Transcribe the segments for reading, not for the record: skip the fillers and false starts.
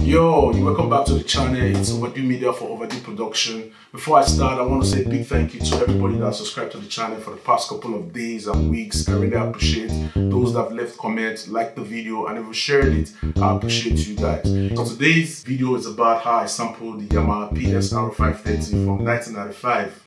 Yo, welcome back to the channel. It's Overdue Media for Overdue Production. Before I start, I want to say a big thank you to everybody that subscribed to the channel for the past couple of days and weeks. I really appreciate those that have left comments, liked the video, and even shared it. I appreciate you guys. So today's video is about how I sampled the Yamaha PS-R530 from 1995.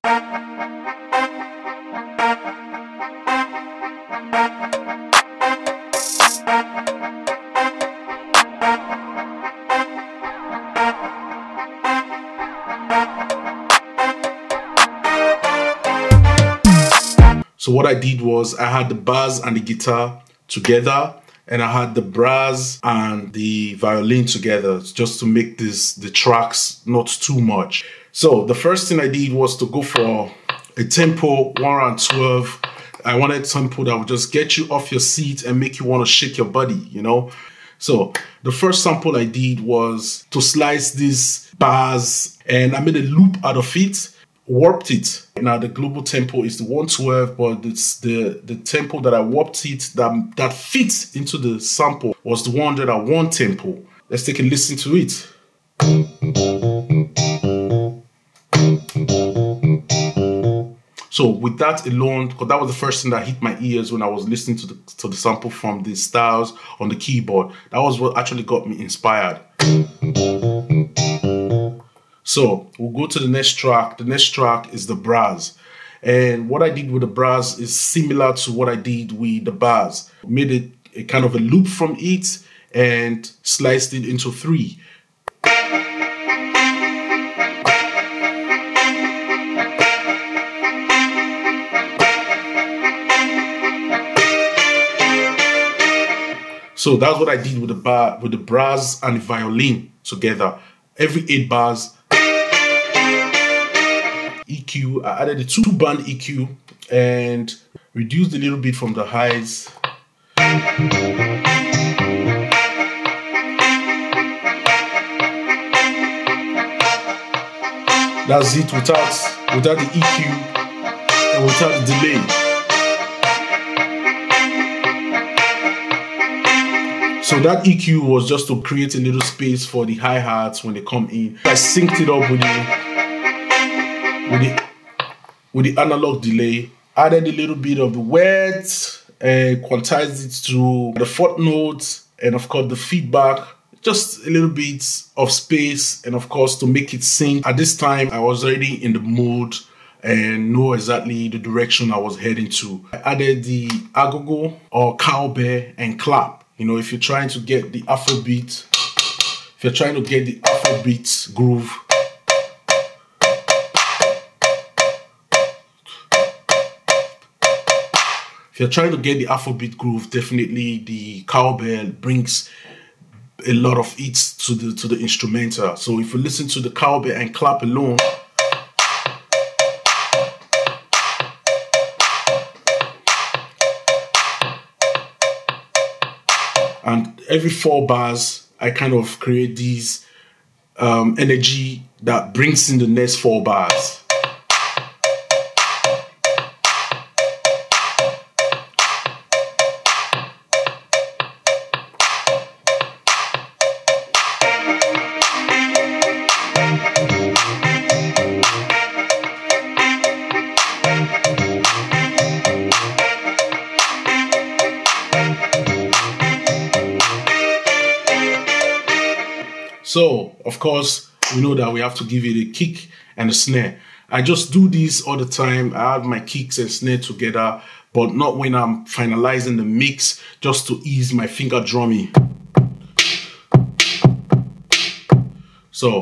So what I did was I had the bass and the guitar together, and I had the brass and the violin together just to make the tracks not too much. So the first thing I did was to go for a tempo 112. I wanted a tempo that would just get you off your seat and make you want to shake your body, you know. So the first sample I did was to slice this bass, and I made a loop out of it. Warped it. Now the global tempo is the 112, but it's the tempo that I warped it that fits into the sample was the 101 tempo. Let's take a listen to it. So with that alone, because that was the first thing that hit my ears when I was listening to the sample from the styles on the keyboard. That was what actually got me inspired. So we'll go to the next track. The next track is the brass. And what I did with the brass is similar to what I did with the bass. Made a kind of a loop from it and sliced it into 3. So that's what I did with the brass and the violin together. Every 8 bars. EQ, I added a 2-band EQ and reduced a little bit from the highs. That's it without the EQ and without the delay. So that EQ was just to create a little space for the hi-hats when they come in. I synced it up with the analog delay, added a little bit of the wet and quantized it to the 4th note, and of course the feedback, just a little bit of space, and of course to make it sync. At this time I was already in the mood and know exactly the direction I was heading to. I added the agogo or cowbell and clap. You know, if you're trying to get the afrobeat, groove. If you're trying to get the Afrobeat groove, definitely the cowbell brings a lot of it to the instrumental. So if you listen to the cowbell and clap alone, and every 4 bars, I kind of create these energy that brings in the next 4 bars. So, of course, we know that we have to give it a kick and a snare. I just do this all the time. I have my kicks and snare together, but not when I'm finalizing the mix, just to ease my finger drumming. So,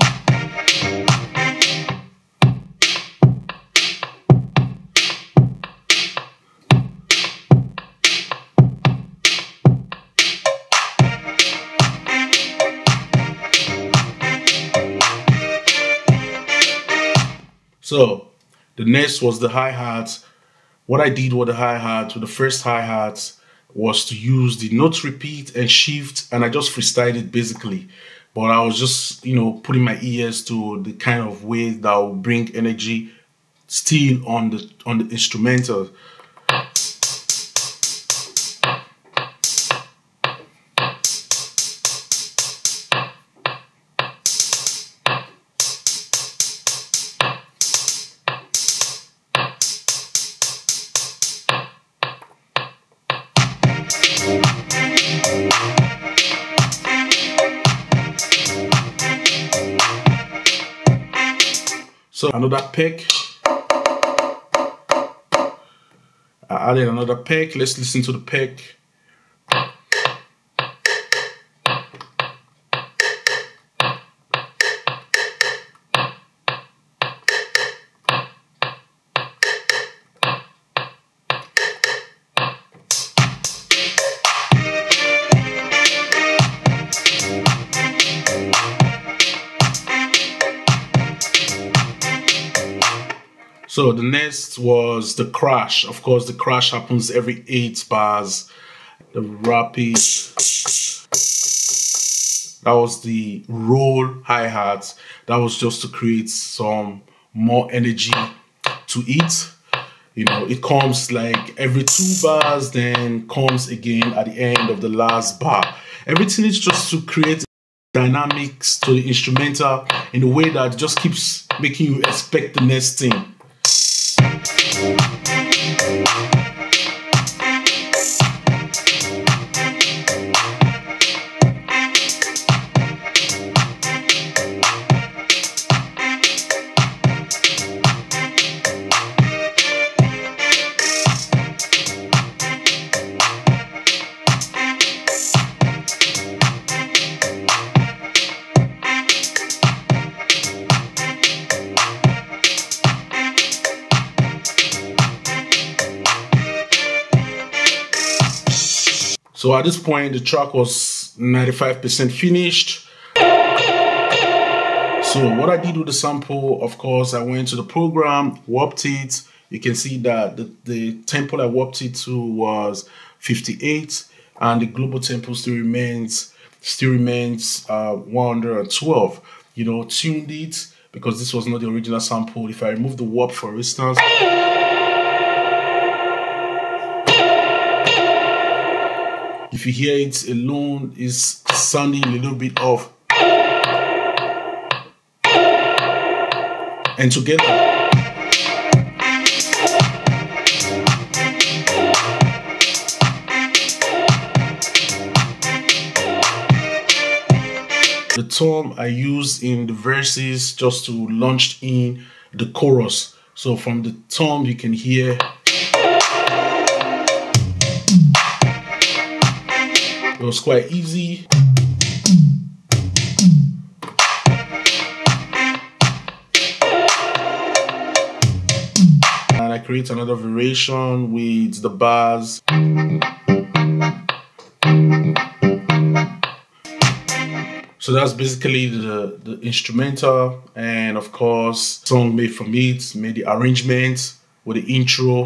the next was the hi-hats. What I did with the hi-hats, with the first hi-hats, was to use the note repeat and shift, and I just freestyled it basically. But I was just, you know, putting my ears to the kind of way that will bring energy still on the instrumental. So another peck. I added another peck. Let's listen to the peck. So the next was the crash. Of course, the crash happens every 8 bars. The rapid, that was the roll hi-hats. That was just to create some more energy to it. You know, it comes like every 2 bars, then comes again at the end of the last bar. Everything is just to create dynamics to the instrumental in a way that just keeps making you expect the next thing. So at this point, the track was 95% finished. So what I did with the sample, of course, I went to the program, warped it. You can see that the tempo I warped it to was 58, and the global tempo still remains 112. You know, tuned it because this was not the original sample. If I remove the warp, for instance, if you hear it alone, it's sounding a little bit off. And together, the tone I use in the verses just to launch in the chorus. So from the tone you can hear it was quite easy. And I create another variation with the bars. So that's basically the instrumental, and of course, song made from it, made the arrangement with the intro.